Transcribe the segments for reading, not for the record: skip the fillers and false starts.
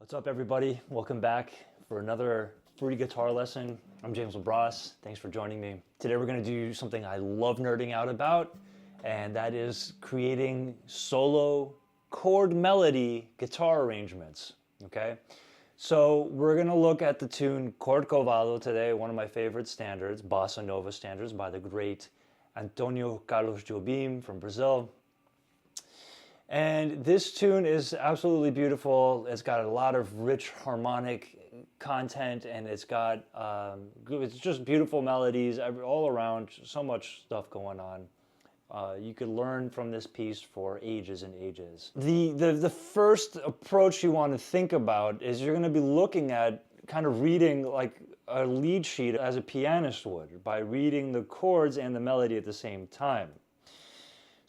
What's up, everybody? Welcome back for another free guitar lesson. I'm James LaBrosse. Thanks for joining me. Today we're going to do something I love nerding out about, and that is creating solo chord-melody guitar arrangements, okay? So we're going to look at the tune Corcovado today, one of my favorite standards, bossa nova standards by the great Antonio Carlos Jobim from Brazil. And this tune is absolutely beautiful. It's got a lot of rich harmonic content, and it's got it's just beautiful melodies all around. So much stuff going on. You could learn from this piece for ages and ages. The first approach you want to think about is you're going to be looking at kind of reading like a lead sheet as a pianist would, by reading the chords and the melody at the same time.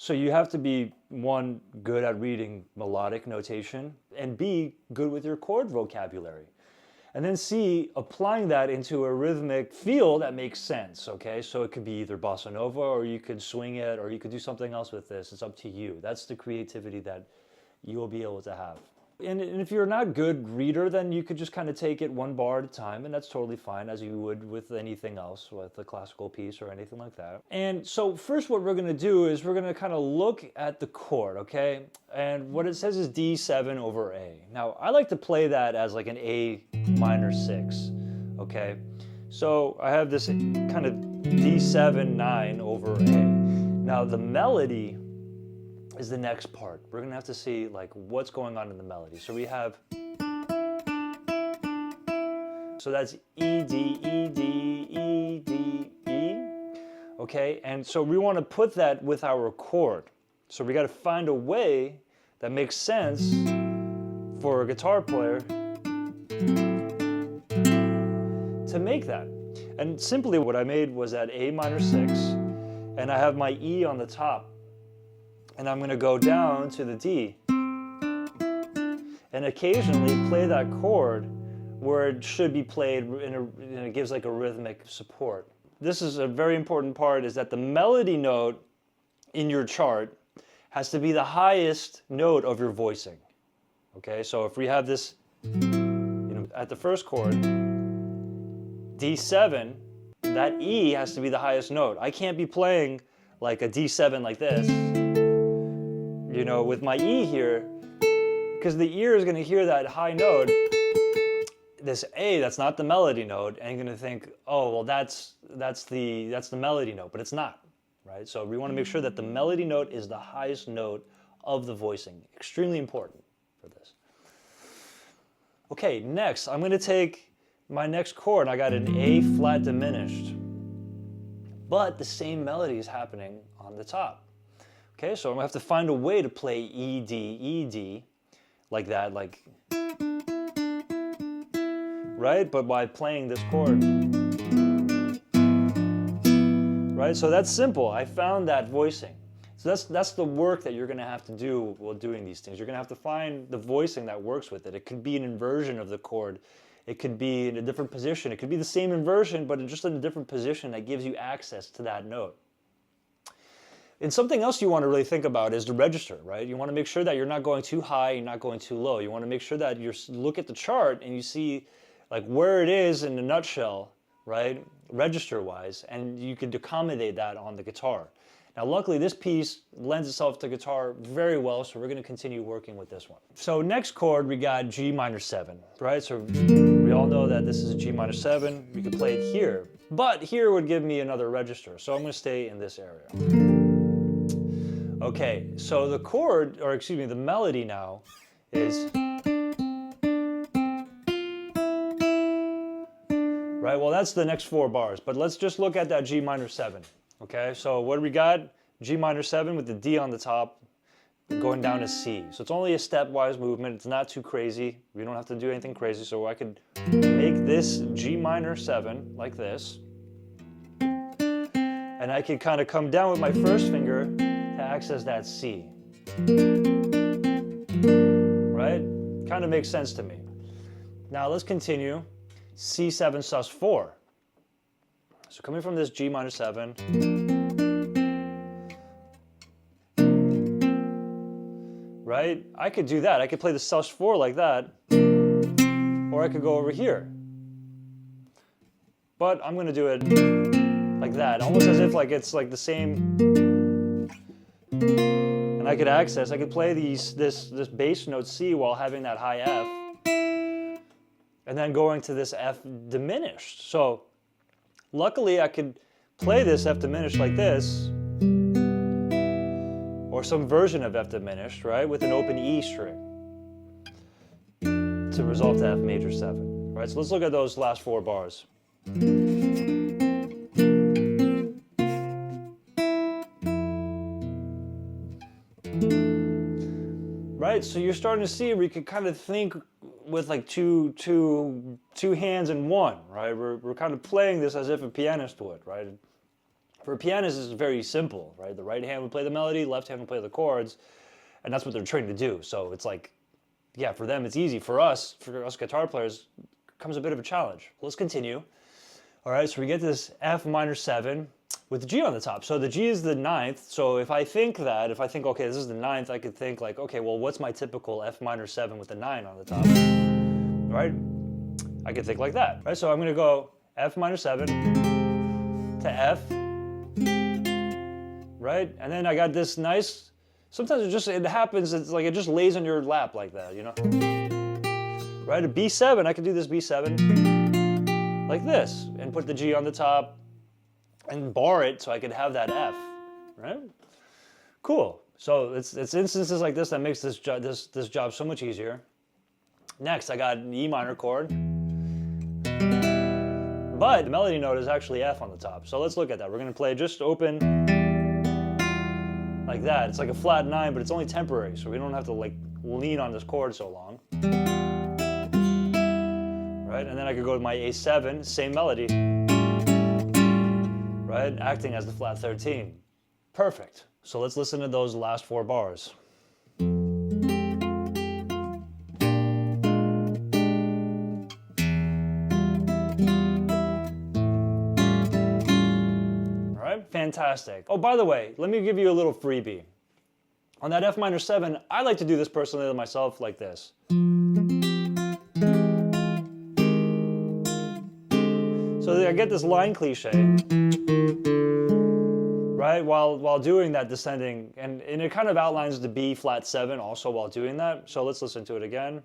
So you have to be, one, good at reading melodic notation, and B, good with your chord vocabulary. And then C, applying that into a rhythmic feel that makes sense, okay? So it could be either bossa nova, or you could swing it, or you could do something else with this. It's up to you. That's the creativity that you will be able to have. And if you're not a good reader, then you could just kind of take it one bar at a time, and that's totally fine, as you would with anything else, with a classical piece or anything like that. And so first what we're going to do is we're going to kind of look at the chord, okay? And what it says is D7 over A. Now, I like to play that as like an A minor 6, okay? So I have this kind of D7, 9 over A. Now, the melody is the next part. We're gonna have to see like what's going on in the melody. So we have, so that's E, D, E, D, E, D, E, okay? And so we wanna put that with our chord. So we gotta find a way that makes sense for a guitar player to make that. And simply what I made was that A minor 6, and I have my E on the top. And I'm going to go down to the D and occasionally play that chord where it should be played, and it gives like a rhythmic support. This is a very important part, is that the melody note in your chart has to be the highest note of your voicing. Okay, so if we have this, at the first chord, D7, that E has to be the highest note. I can't be playing like a D7 like this, with my E here, because the ear is going to hear that high note, this A, that's not the melody note, and you're going to think, oh, well, that's the melody note, but it's not, right? So we want to make sure that the melody note is the highest note of the voicing. Extremely important for this. Okay, next, I'm going to take my next chord, and I got an A flat diminished, but the same melody is happening on the top. Okay, so I'm gonna have to find a way to play E, D, like that, like, right? But by playing this chord, right? So that's simple. I found that voicing. So that's the work that you're gonna have to do while doing these things. You're gonna have to find the voicing that works with it. It could be an inversion of the chord. It could be in a different position. It could be the same inversion, but just in a different position that gives you access to that note. And something else you want to really think about is the register, right? You want to make sure that you're not going too high, you're not going too low. You want to make sure that you look at the chart and you see like where it is in a nutshell, right? Register-wise, and you could accommodate that on the guitar. Now, luckily, this piece lends itself to guitar very well, so we're going to continue working with this one. So next chord, we got G minor 7, right? So we all know that this is a G minor 7. We could play it here, but here would give me another register, so I'm going to stay in this area. Okay, so the chord, or excuse me, the melody now is, right, well that's the next 4 bars, but let's just look at that G minor 7, okay? So what do we got? G minor 7 with the D on the top, going down to C. So it's only a stepwise movement, it's not too crazy, we don't have to do anything crazy, so I could make this G minor 7 like this, and I could kind of come down with my first finger to access that C, right? Kind of makes sense to me. Now let's continue. C7 sus4. So coming from this G minor 7, right? I could do that. I could play the sus4 like that. or I could go over here. But I'm gonna do it like that, almost as if like it's like the same. And I could play this bass note C while having that high F, and then going to this F diminished. So luckily I could play this F diminished like this, or some version of F diminished, right, with an open E string to resolve to F major 7. Right, so let's look at those last 4 bars. Right, so you're starting to see where you can kind of think with like two hands in one, right? We're kind of playing this as if a pianist would, right? For a pianist, it's very simple, right? The right hand would play the melody, left hand would play the chords, and that's what they're trained to do. So it's like, yeah, for them it's easy. For us guitar players, it comes a bit of a challenge. Let's continue. All right, so we get this F minor 7 with the G on the top. So the G is the 9th. So if I think, okay, this is the 9th, I could think like, okay, well, what's my typical F minor 7 with the 9 on the top? Right? I could think like that. Right? So I'm going to go F minor 7 to F. Right? And then I got this nice, sometimes it happens, it's like it just lays on your lap like that, you know? Right? A B7, I could do this B7 like this and put the G on the top and bar it so I could have that F, right? Cool. So it's instances like this that makes this job so much easier. Next, I got an E minor chord, but the melody note is actually F on the top. So let's look at that. We're going to play just open like that. It's like a flat 9, but it's only temporary, so we don't have to like lean on this chord so long. Right? And then I could go to my A7, same melody. Right? Acting as the flat 13. Perfect. So let's listen to those last 4 bars. All right, fantastic. Oh, by the way, let me give you a little freebie. On that F minor 7, I like to do this personally myself like this. So I get this line cliche, right, while doing that descending, and it kind of outlines the B flat 7 also while doing that. So let's listen to it again.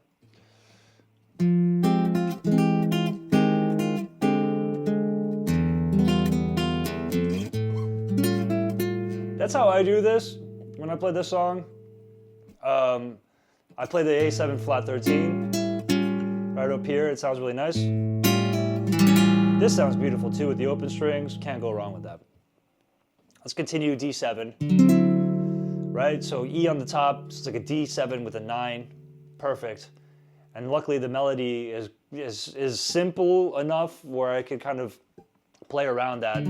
That's how I do this when I play this song. I play the A7 flat 13 right up here. It sounds really nice. This sounds beautiful too with the open strings. Can't go wrong with that. Let's continue D7. Right, so E on the top. It's like a D7 with a 9. Perfect. And luckily the melody is simple enough where I could kind of play around that.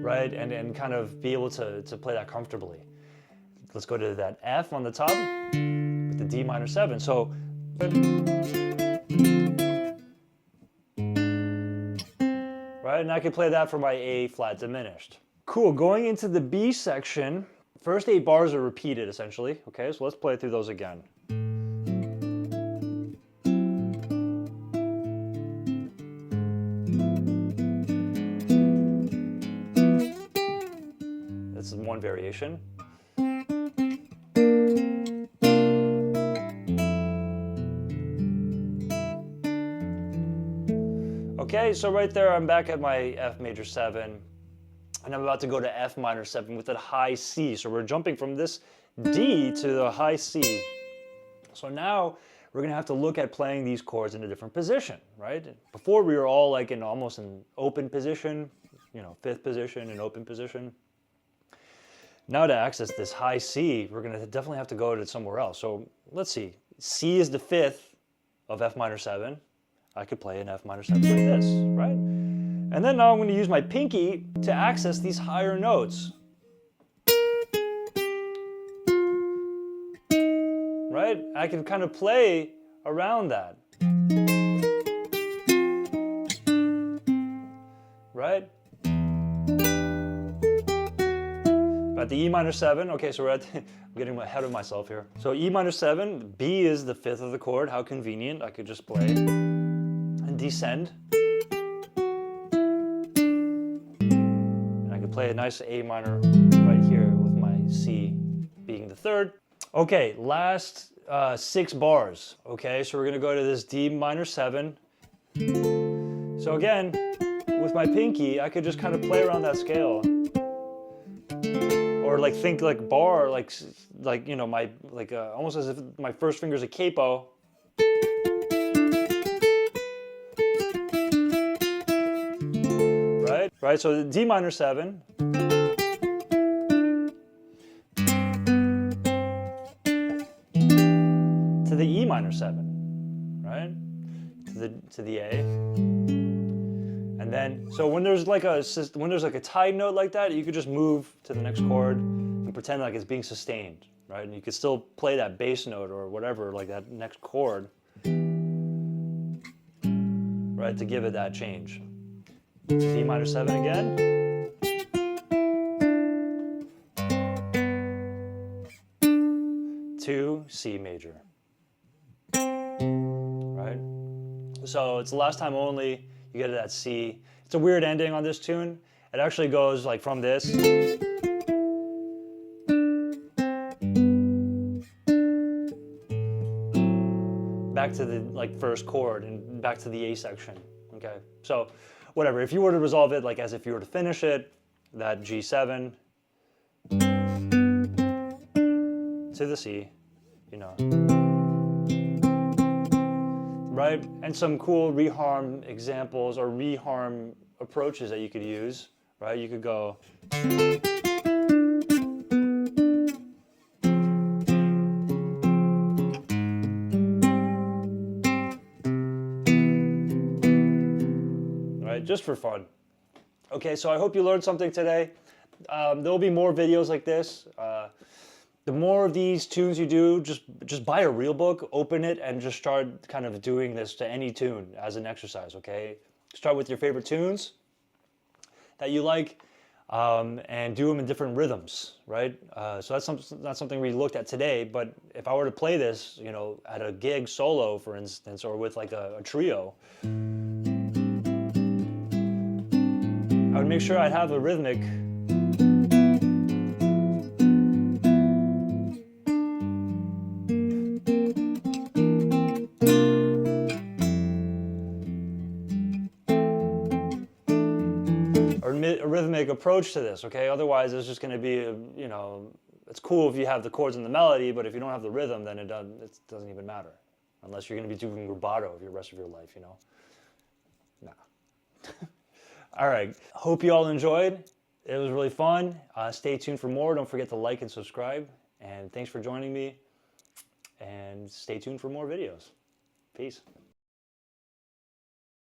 Right, and kind of be able to play that comfortably. Let's go to that F on the top with the D minor 7. So. Right, and I could play that for my A flat diminished. Cool, going into the B section, first 8 bars are repeated essentially. Okay, so let's play through those again. This is one variation. Okay, so right there I'm back at my F major 7, and I'm about to go to F minor 7 with that high C. So we're jumping from this D to the high C. So now we're gonna have to look at playing these chords in a different position, right? Before we were all like almost in open position, you know, 5th position and open position. Now to access this high C, we're gonna definitely have to go to somewhere else. So let's see, C is the 5th of F minor 7. I could play an F minor 7 like this, right? And then now I'm going to use my pinky to access these higher notes. Right? I can kind of play around that. Right? at the E minor 7. Okay, so we're at I'm getting ahead of myself here. So E minor 7, B is the 5th of the chord. How convenient. I could just play and descend. And I could play a nice A minor right here with my C being the 3rd. Okay, last 6 bars. Okay, so we're gonna go to this D minor 7. So again, with my pinky, I could just kind of play around that scale. Or like think like bar, like you know, my almost as if my first finger's a capo. Right? Right, so D minor 7. To the E minor 7, right? To the A. And then, so when there's like a tied note like that, you could just move to the next chord and pretend like it's being sustained, right? And you could still play that bass note or whatever, like that next chord, right, to give it that change. D minor 7 again. To C major, right? So it's the last time only. You get to that C. It's a weird ending on this tune. It actually goes like from this back to the like first chord and back to the A section. Okay, so whatever. If you were to resolve it like as if you were to finish it, that G7 to the C, you know. Right? And some cool reharm examples or reharm approaches that you could use, right? You could go right, just for fun. Okay, so I hope you learned something today. There'll be more videos like this. The more of these tunes you do, just buy a real book, open it, and just start kind of doing this to any tune as an exercise, okay? Start with your favorite tunes that you like, and do them in different rhythms, right? So that's not something we looked at today, but if I were to play this, you know, at a gig solo, for instance, or with like a trio, I would make sure I'd have a rhythmic a rhythmic approach to this, okay? Otherwise, it's just going to be, you know, it's cool if you have the chords and the melody, but if you don't have the rhythm, then it doesn't even matter. Unless you're going to be doing rubato for the rest of your life, you know? Nah. All right. Hope you all enjoyed. It was really fun. Stay tuned for more. Don't forget to like and subscribe. And thanks for joining me. And stay tuned for more videos. Peace.